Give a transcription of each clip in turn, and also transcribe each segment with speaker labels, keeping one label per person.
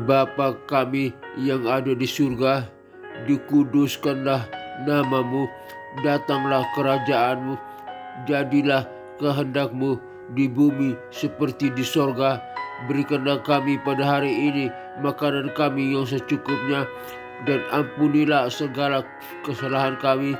Speaker 1: Bapa kami yang ada di surga, dikuduskanlah namamu, datanglah kerajaanmu, jadilah kehendakmu di bumi seperti di sorga. Berikanlah kami pada hari ini makanan kami yang secukupnya, dan ampunilah segala kesalahan kami,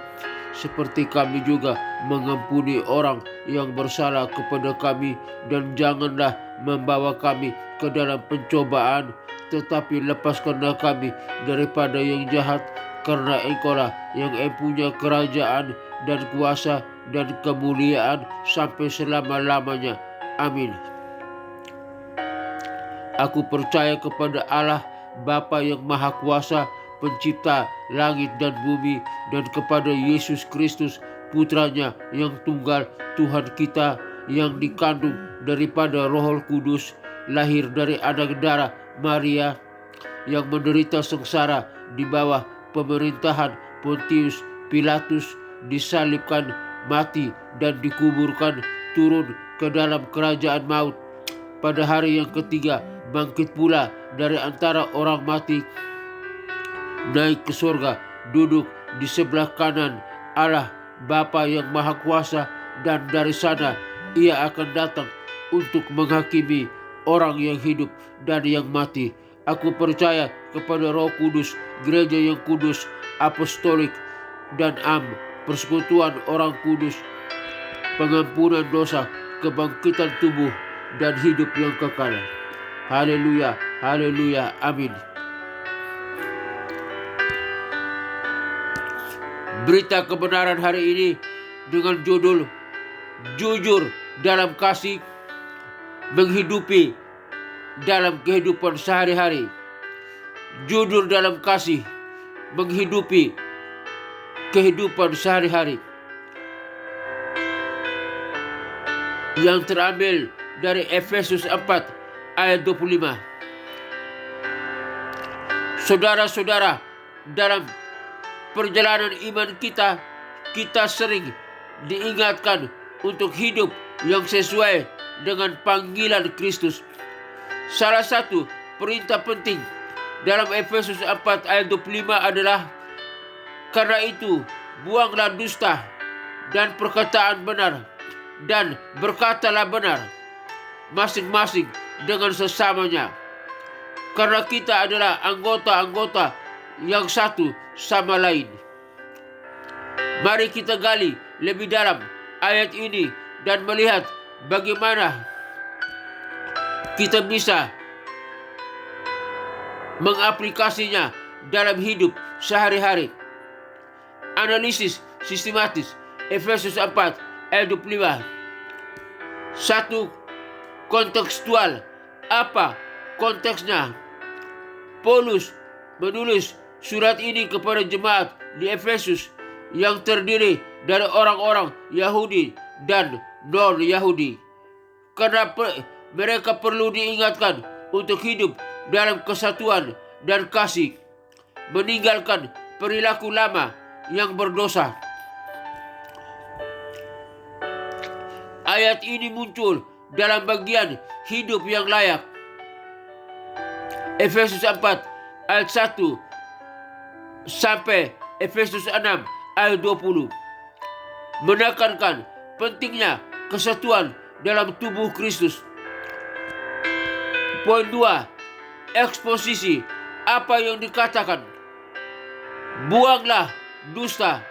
Speaker 1: seperti kami juga mengampuni orang yang bersalah kepada kami. Dan janganlah membawa kami ke dalam pencobaan, tetapi lepaskanlah kami daripada yang jahat, karena Engkau-lah yang empunya kerajaan dan kuasa dan kemuliaan sampai selama-lamanya. Amin. Aku percaya kepada Allah Bapa yang Maha Kuasa, pencipta langit dan bumi, dan kepada Yesus Kristus, Putranya yang tunggal, Tuhan kita, yang dikandung daripada Roh Kudus, lahir dari anak darah Maria, yang menderita sengsara di bawah pemerintahan Pontius Pilatus, disalibkan, mati, dan dikuburkan, turun ke dalam kerajaan maut. Pada hari yang ketiga bangkit pula dari antara orang mati, naik ke surga, duduk di sebelah kanan Allah Bapa yang Maha Kuasa, dan dari sana Ia akan datang untuk menghakimi orang yang hidup dan yang mati. Aku percaya kepada Roh Kudus, gereja yang kudus, apostolik, dan persekutuan orang kudus, pengampunan dosa, kebangkitan tubuh, dan hidup yang kekal. Haleluya, haleluya, amin. Berita kebenaran hari ini dengan judul Jujur dalam Kasih, menghidupi dalam kehidupan sehari-hari. Jujur dalam kasih, menghidupi kehidupan sehari-hari. Yang terambil dari Efesus 4 ayat 25. Saudara-saudara, dalam perjalanan iman kita sering diingatkan untuk hidup yang sesuai dengan panggilan Kristus. Salah satu perintah penting dalam Efesus 4 ayat 25 adalah, karena itu buanglah dusta dan perkataan benar, dan berkatalah benar masing-masing dengan sesamanya, karena kita adalah anggota-anggota yang satu sama lain. Mari kita gali lebih dalam ayat ini dan melihat bagaimana kita bisa mengaplikasinya dalam hidup sehari-hari. Analisis sistematis Efesus 4 ayat 25. 1. Kontekstual. Apa konteksnya? Paulus menulis surat ini kepada jemaat di Efesus yang terdiri dari orang-orang Yahudi dan non-Yahudi, karena mereka perlu diingatkan untuk hidup dalam kesatuan dan kasih, meninggalkan perilaku lama yang berdosa. Ayat ini muncul dalam bagian hidup yang layak. Efesus 4 ayat 1 sampai Efesus 6 ayat 20 menekankan pentingnya kesatuan dalam tubuh Kristus. Poin 2. Eksposisi apa yang dikatakan. Buanglah dusta.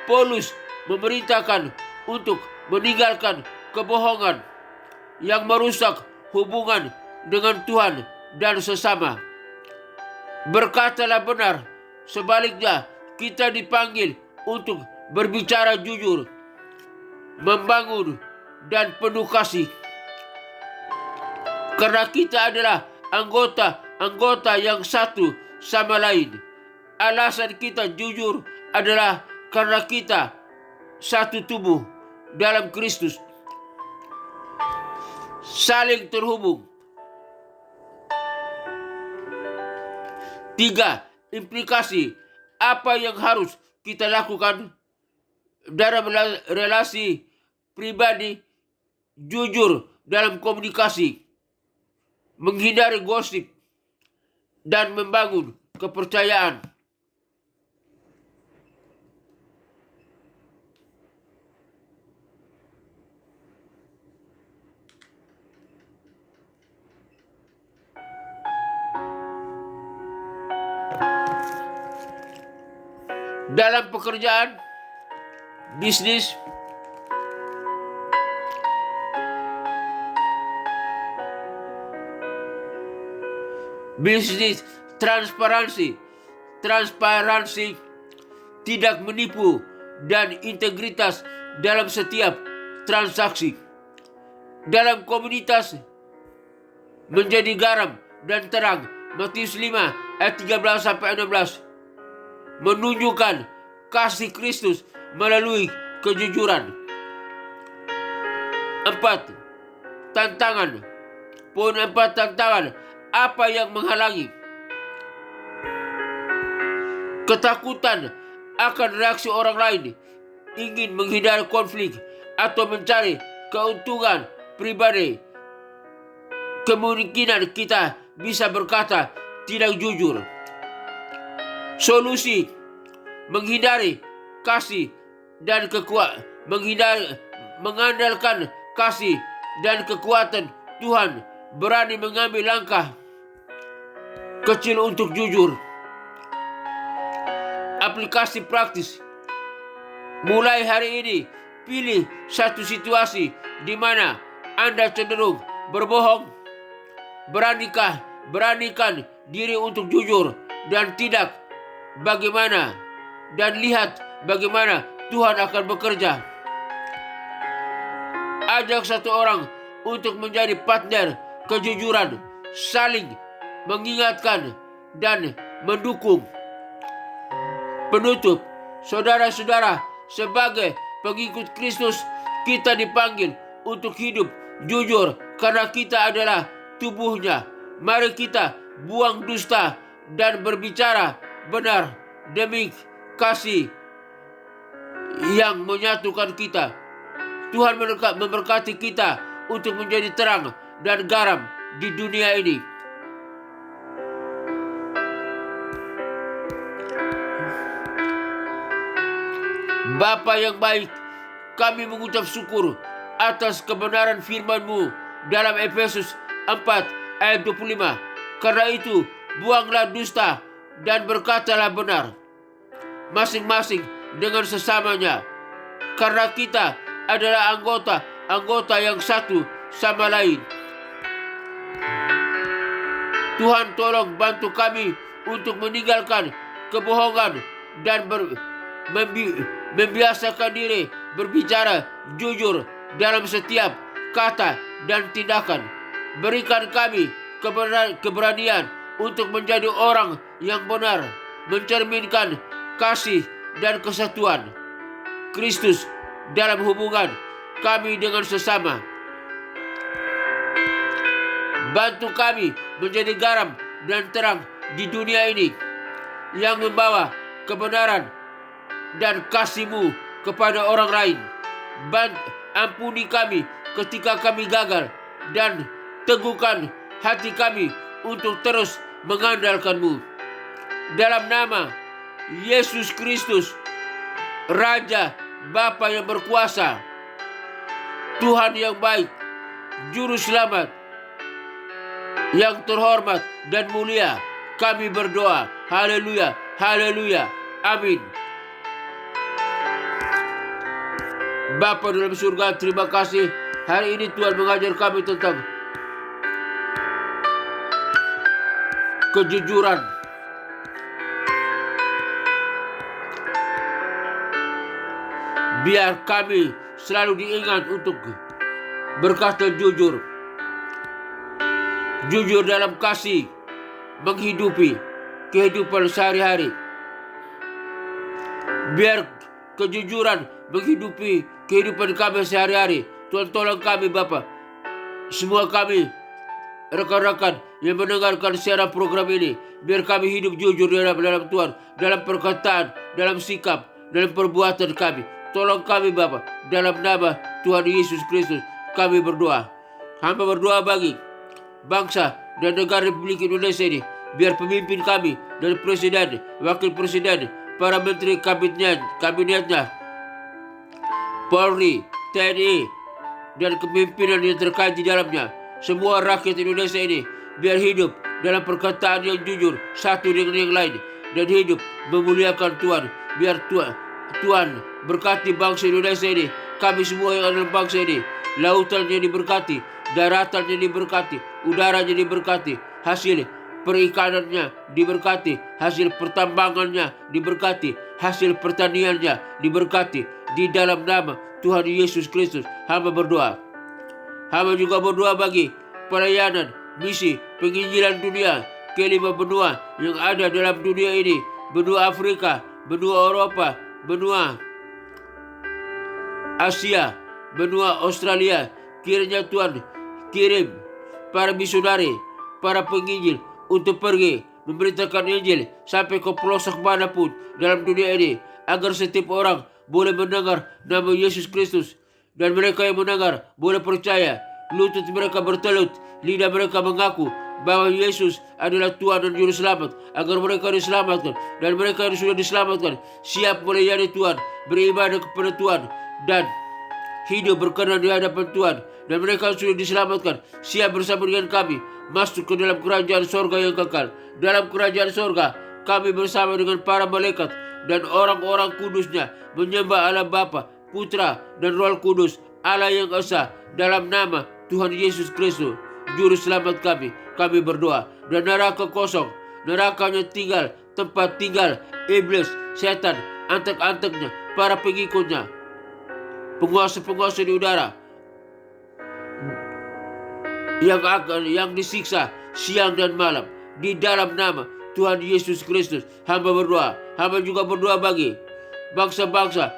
Speaker 1: Paulus memerintahkan untuk meninggalkan kebohongan yang merusak hubungan dengan Tuhan dan sesama. Berkatalah benar. Sebaliknya, kita dipanggil untuk berbicara jujur, membangun, dan penuh kasih. Karena kita adalah anggota yang satu sama lain. Alasan kita jujur adalah karena kita satu tubuh dalam Kristus, saling terhubung. 3. Implikasi apa yang harus kita lakukan dalam relasi pribadi. Jujur dalam komunikasi, menghindari gosip, dan membangun kepercayaan. Dalam pekerjaan, bisnis, transparansi, tidak menipu, dan integritas dalam setiap transaksi. Dalam komunitas, menjadi garam dan terang. Matius 5 ayat 13-16 menunjukkan kasih Kristus melalui kejujuran. 4. Tantangan. Poin 4, tantangan. Apa yang menghalangi? Ketakutan akan reaksi orang lain, ingin menghindari konflik, atau mencari keuntungan pribadi. Kemungkinan kita bisa berkata tidak jujur. Solusi: menghindari kasih dan mengandalkan kasih dan kekuatan Tuhan, berani mengambil langkah kecil untuk jujur. Aplikasi praktis. Mulai hari ini, pilih satu situasi di mana Anda cenderung berbohong. Beranikan diri untuk jujur dan lihat bagaimana Tuhan akan bekerja. Ajak satu orang untuk menjadi partner kejujuran, saling mengingatkan dan mendukung. Penutup, saudara-saudara, sebagai pengikut Kristus, kita dipanggil untuk hidup jujur karena kita adalah tubuhnya. Mari kita buang dusta dan berbicara benar demi kasih yang menyatukan kita. Tuhan memberkati kita untuk menjadi terang dan garam di dunia ini. Bapa yang baik, kami mengucap syukur atas kebenaran firman-Mu dalam Efesus 4 ayat 25. Karena itu, buanglah dusta dan berkatalah benar, masing-masing dengan sesamanya. Karena kita adalah anggota yang satu sama lain. Tuhan, tolong bantu kami untuk meninggalkan kebohongan dan membiasakan diri berbicara jujur dalam setiap kata dan tindakan. Berikan kami keberanian untuk menjadi orang yang benar, mencerminkan kasih dan kesatuan Kristus dalam hubungan kami dengan sesama. Bantu kami menjadi garam dan terang di dunia ini yang membawa kebenaran dan kasih-Mu kepada orang lain. Ampuni kami ketika kami gagal dan teguhkan hati kami untuk terus mengandalkan-Mu. Dalam nama Yesus Kristus, Raja, Bapa yang berkuasa, Tuhan yang baik, Juru Selamat yang terhormat dan mulia, kami berdoa. Haleluya, haleluya, amin. Bapa dalam surga, terima kasih. Hari ini Tuhan mengajar kami tentang kejujuran. Biar kami selalu diingat untuk berkata jujur. Jujur dalam kasih, menghidupi kehidupan sehari-hari. Biar kejujuran menghidupi kehidupan kami sehari-hari. Tuhan, tolong kami Bapa. Semua kami, rekan-rekan yang mendengarkan siaran program ini, biar kami hidup jujur dalam Tuhan, dalam perkataan, dalam sikap, dalam perbuatan kami. Tolong kami Bapa, dalam nama Tuhan Yesus Kristus kami berdoa. Hamba berdoa bagi bangsa dan negara Republik Indonesia ini Biar pemimpin kami dari presiden, wakil presiden, para menteri kabinetnya, Polri, TNI, dan kepemimpinan yang terkait di dalamnya. Semua rakyat Indonesia ini biar hidup dalam perkataan yang jujur satu dengan yang lain, dan hidup memuliakan Tuhan. Biar Tuhan berkati bangsa Indonesia ini, kami semua yang ada dalam bangsa ini. Lautannya diberkati, daratannya diberkati, udaranya diberkati, hasil perikanannya diberkati, hasil pertambangannya diberkati, hasil pertaniannya diberkati. Di dalam nama Tuhan Yesus Kristus hamba berdoa. Hamba juga berdoa bagi pelayanan misi penginjilan dunia ke 5 benua yang ada dalam dunia ini, benua Afrika, benua Eropa, benua Asia, benua Australia. Kiranya Tuhan kirim para misionari, para penginjil untuk pergi memberitakan Injil sampai ke pelosok manapun dalam dunia ini, agar setiap orang boleh mendengar nama Yesus Kristus, dan mereka yang mendengar boleh percaya, lutut mereka bertelut, lidah mereka mengaku bahwa Yesus adalah Tuhan dan Juru Selamat, agar mereka diselamatkan, dan mereka yang sudah diselamatkan siap melayani Tuhan, beribadah kepada Tuhan, dan hidup berkenan di hadapan Tuhan. Dan mereka yang sudah diselamatkan siap bersama dengan kami masuk ke dalam kerajaan sorga yang kekal. Dalam kerajaan sorga kami bersama dengan para malaikat dan orang-orang kudusnya menyembah Allah Bapa, Putra, dan Roh Kudus, Allah yang esa, dalam nama Tuhan Yesus Kristus Juru Selamat kami. Kami berdoa. Dan neraka kosong, nerakanya tinggal, tempat tinggal iblis, setan, antek-anteknya, para pengikutnya, penguasa-penguasa di udara yang disiksa siang dan malam. Di dalam nama Tuhan Yesus Kristus hamba berdoa. Hamba juga berdoa bagi bangsa-bangsa,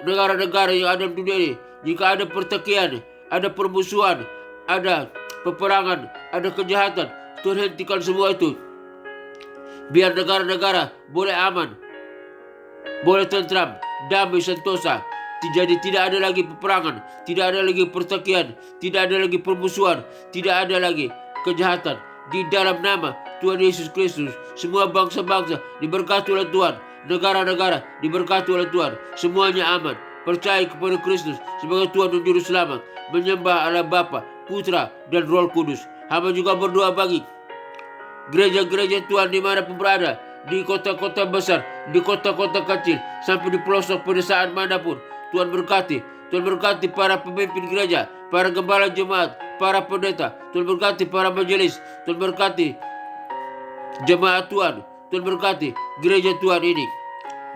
Speaker 1: negara-negara yang ada di dunia ini. Jika ada pertikaian, ada permusuhan, ada peperangan, ada kejahatan, Tuhan hentikan semua itu. Biar negara-negara boleh aman, boleh tentram, damai, sentosa. Jadi tidak ada lagi peperangan, tidak ada lagi pertikaian, tidak ada lagi permusuhan, tidak ada lagi kejahatan. Di dalam nama Tuhan Yesus Kristus, semua bangsa-bangsa diberkati oleh Tuhan, negara-negara diberkati oleh Tuhan, semuanya aman, percaya kepada Kristus sebagai Tuhan dan Juru Selamat, menyembah Allah Bapa, Putra, dan Roh Kudus. Hamba juga berdoa bagi gereja-gereja Tuhan dimanapun berada, di kota-kota besar, di kota-kota kecil, sampai di pelosok pedesaan manapun. Tuhan berkati. Tuhan berkati para pemimpin gereja, para gembala jemaat, para pendeta. Tuhan berkati para majelis. Tuhan berkati jemaat Tuhan. Tuhan berkati gereja Tuhan ini.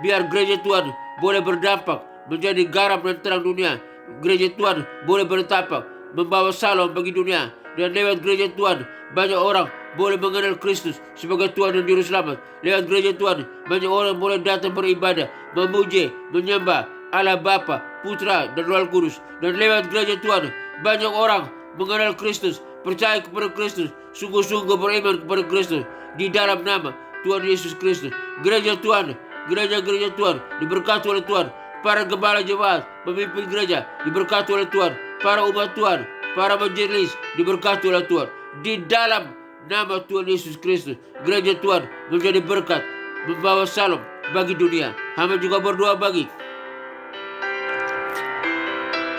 Speaker 1: Biar gereja Tuhan boleh berdampak menjadi garam dan terang dunia. Gereja Tuhan boleh berdampak membawa salam bagi dunia. Dan lewat gereja Tuhan banyak orang boleh mengenal Kristus sebagai Tuhan dan Juru Selamat. Lewat gereja Tuhan banyak orang boleh datang beribadah, memuji, menyembah Allah Bapa, Putra, dan Roh Kudus. Dan lewat gereja Tuhan banyak orang mengenal Kristus, percaya kepada Kristus, sungguh-sungguh beriman kepada Kristus. Di dalam nama Tuhan Yesus Kristus, gereja Tuhan, gereja-gereja Tuhan diberkati oleh Tuhan. Para gembala jemaat, pemimpin gereja diberkati oleh Tuhan. Para umat Tuhan, para majelis diberkati oleh Tuhan. Di dalam nama Tuhan Yesus Kristus, gereja Tuhan menjadi berkat, membawa salam bagi dunia. Hamba juga berdoa bagi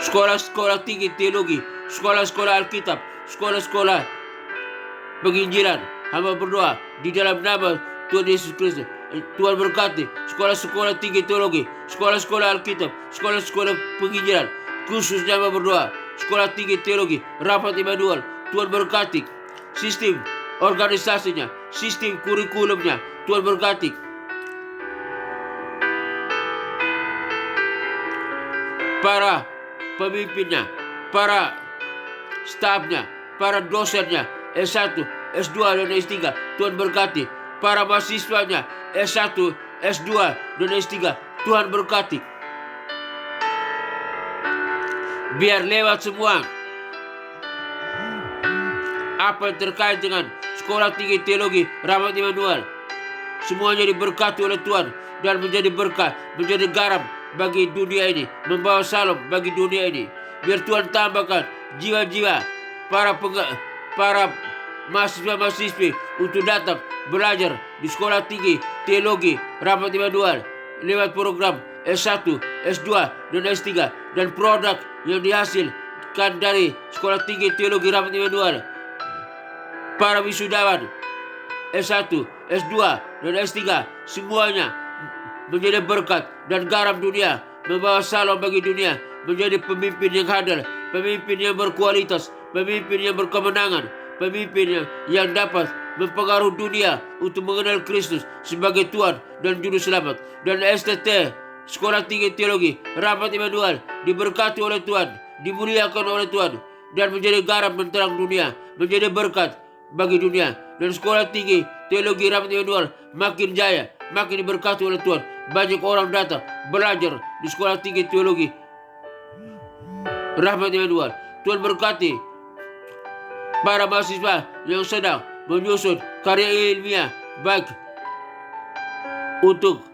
Speaker 1: sekolah-sekolah tinggi teologi, sekolah-sekolah Alkitab, sekolah-sekolah penginjilan. Hamba berdoa di dalam nama Tuhan Yesus Kristus. Tuhan berkati sekolah-sekolah tinggi teologi, sekolah-sekolah Alkitab, sekolah-sekolah penginjilan. Khususnya hamba berdoa sekolah tinggi teologi Rapat Immanuel. Tuhan berkati sistem organisasinya, sistem kurikulumnya. Tuhan berkati para pemimpinnya, para stafnya, para dosennya, S1, S2, dan S3. Tuhan berkati para mahasiswanya, S1, S2, dan S3. Tuhan berkati. Biar lewat semua apa yang terkait dengan sekolah tinggi teologi Rapat Immanuel, semuanya diberkati oleh Tuhan dan menjadi berkat, menjadi garam bagi dunia ini, membawa salam bagi dunia ini. Biar Tuhan tambahkan jiwa-jiwa para mahasiswa-mahasiswi untuk datang belajar di sekolah tinggi teologi Rahmat Immanuel lewat program S1, S2, dan S3 dan produk yang dihasilkan dari sekolah tinggi teologi Rahmat Immanuel. Para wisudawan S1, S2, dan S3 semuanya menjadi berkat dan garam dunia, membawa salam bagi dunia, menjadi pemimpin yang handal, pemimpin yang berkualitas, pemimpin yang berkemenangan, pemimpin yang dapat mempengaruhi dunia untuk mengenal Kristus sebagai Tuhan dan Juru Selamat. Dan STT, Sekolah Tinggi Teologi Rahmat Immanuel, diberkati oleh Tuhan, dimuliakan oleh Tuhan, dan menjadi garam dan terang dunia, menjadi berkat bagi dunia. Dan Sekolah Tinggi Teologi Rahmat Immanuel makin jaya, makin diberkati oleh Tuhan. Banyak orang datang belajar di Sekolah Tinggi Teologi Rahmat Immanuel. Tuhan berkati para mahasiswa yang sedang menyusun karya ilmiah, baik untuk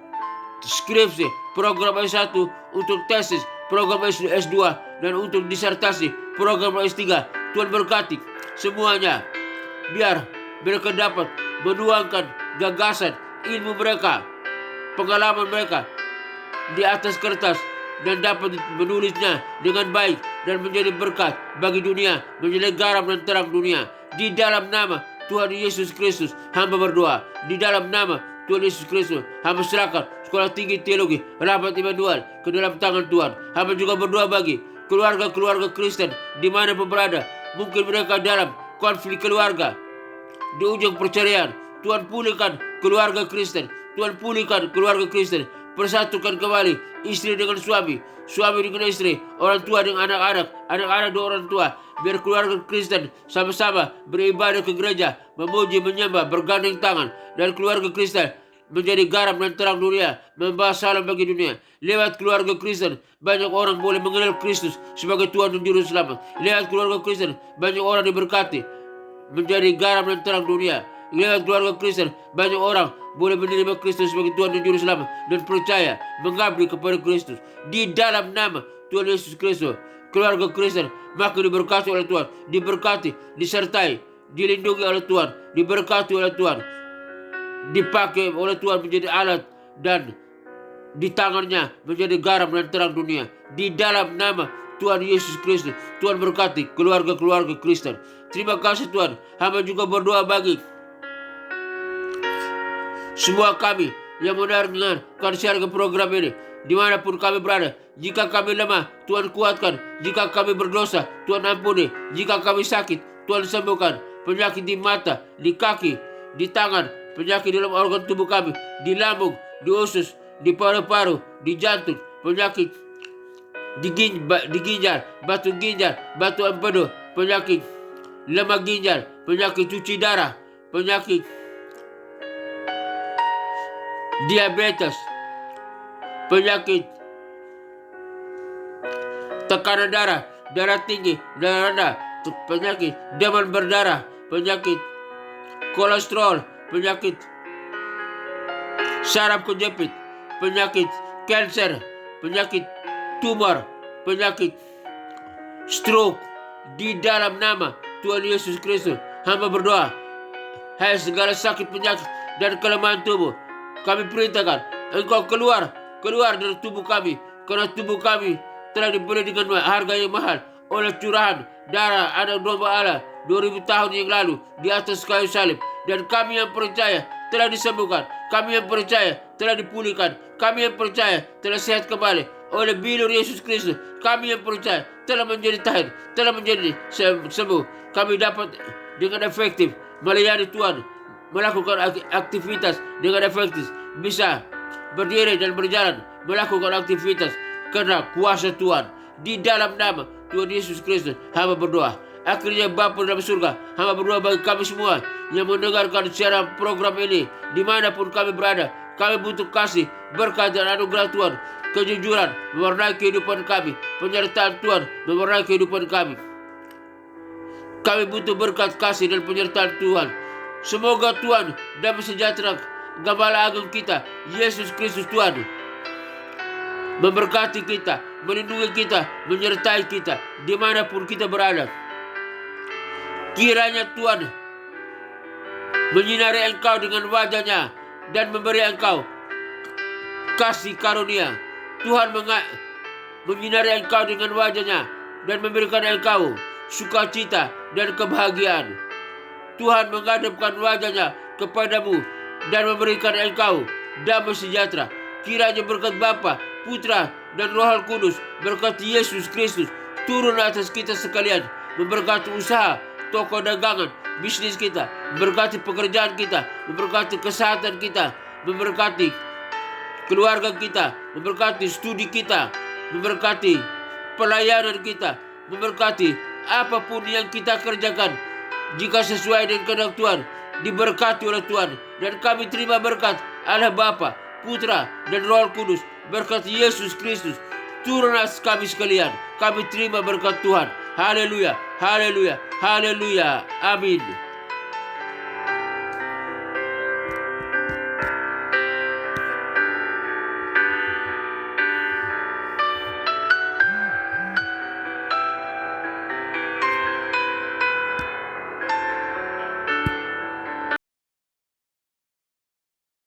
Speaker 1: skripsi, program S1, untuk tesis, program S2, dan untuk disertasi, program S3. Tuhan berkati semuanya, biar mereka dapat menuangkan gagasan, ilmu mereka, pengalaman mereka di atas kertas dan dapat menulisnya dengan baik dan menjadi berkat bagi dunia, menjadi garam dan terang dunia. Di dalam nama Tuhan Yesus Kristus hamba berdoa. Di dalam nama Tuhan Yesus Kristus hamba serahkan Sekolah Tinggi Teologi Rahmat Immanuel ke dalam tangan Tuhan. Hamba juga berdoa bagi keluarga-keluarga Kristen dimanapun berada. Mungkin mereka dalam konflik keluarga, di ujung perceraian. Tuhan pulihkan keluarga Kristen, Tuhan pulihkan keluarga Kristen, persatukan kembali istri dengan suami, suami dengan istri, orang tua dengan anak-anak, anak-anak dengan orang tua. Biar keluarga Kristen sama-sama beribadah ke gereja, memuji, menyembah, bergandeng tangan, dan keluarga Kristen menjadi garam dan terang dunia, membawa salam bagi dunia. Lewat keluarga Kristen, banyak orang boleh mengenal Kristus sebagai Tuhan dan Juru Selamat. Lewat keluarga Kristen, banyak orang diberkati menjadi garam dan terang dunia. Lewat keluarga Kristen, banyak orang boleh menerima Kristus sebagai Tuhan dan Juru Selamat dan percaya mengabdi kepada Kristus. Di dalam nama Tuhan Yesus Kristus, keluarga Kristen makin diberkati oleh Tuhan, diberkati, disertai, dilindungi oleh Tuhan, diberkati oleh Tuhan, dipakai oleh Tuhan menjadi alat, dan di tangannya menjadi garam dan terang dunia. Di dalam nama Tuhan Yesus Kristus, Tuhan berkati keluarga-keluarga Kristen. Terima kasih Tuhan. Hamba juga berdoa bagi semua kami yang mendengarkan siaran program ini, dimanapun kami berada. Jika kami lemah, Tuhan kuatkan. Jika kami berdosa, Tuhan ampuni. Jika kami sakit, Tuhan sembuhkan. Penyakit di mata, di kaki, di tangan, penyakit dalam organ tubuh kami, di lambung, di usus, di paru-paru, di jantung, penyakit di ginjal, batu ginjal, batu empedu, penyakit lemah ginjal, penyakit cuci darah, penyakit diabetes, penyakit tekanan darah, darah tinggi, darah rendah, penyakit demam berdarah, penyakit kolesterol, penyakit saraf kejepit, penyakit kanker, penyakit tumor, penyakit stroke. Di dalam nama Tuhan Yesus Kristus hamba berdoa, hai segala sakit, penyakit, dan kelemahan tubuh, kami perintahkan engkau keluar dari tubuh kami, karena tubuh kami telah dibeli dengan harga yang mahal oleh curahan darah anak domba Allah 2000 tahun yang lalu di atas kayu salib. Dan kami yang percaya telah disembuhkan, kami yang percaya telah dipulihkan, kami yang percaya telah sehat kembali oleh bilur Yesus Kristus. Kami yang percaya telah menjadi tahir, telah menjadi sembuh. Kami dapat dengan efektif melayani Tuhan, melakukan aktivitas dengan efektif, bisa berdiri dan berjalan, melakukan aktivitas karena kuasa Tuhan. Di dalam nama Tuhan Yesus Kristus hamba berdoa. Akhirnya Bapa dalam surga, hamba berdoa bagi kami semua yang mendengarkan siaran program ini, dimanapun kami berada. Kami butuh kasih, berkat, dan anugerah Tuhan. Kejujuran mewarnai kehidupan kami, penyertaan Tuhan mewarnai kehidupan kami. Kami butuh berkat, kasih, dan penyertaan Tuhan. Semoga Tuhan damai sejahtera Gembala Agung kita, Yesus Kristus Tuhan, memberkati kita, melindungi kita, menyertai kita dimanapun kita berada. Kiranya Tuhan menyinari engkau dengan wajahnya dan memberi engkau kasih karunia. Tuhan menyinari engkau dengan wajahnya dan memberikan engkau sukacita dan kebahagiaan. Tuhan menghadapkan wajahnya kepadamu dan memberikan engkau damai sejahtera. Kiranya berkat Bapa, Putra, dan Roh Kudus, berkat Yesus Kristus turun atas kita sekalian, memberkati usaha, toko dagangan, bisnis kita, memberkati pekerjaan kita, memberkati kesehatan kita, memberkati keluarga kita, memberkati studi kita, memberkati pelayanan kita, memberkati apapun yang kita kerjakan. Jika sesuai dengan kehendak Tuhan, diberkati oleh Tuhan. Dan kami terima berkat Allah Bapa, Putra, dan Roh Kudus, berkat Yesus Kristus turun atas kami sekalian. Kami terima berkat Tuhan. Haleluya, haleluya, haleluya. Amin.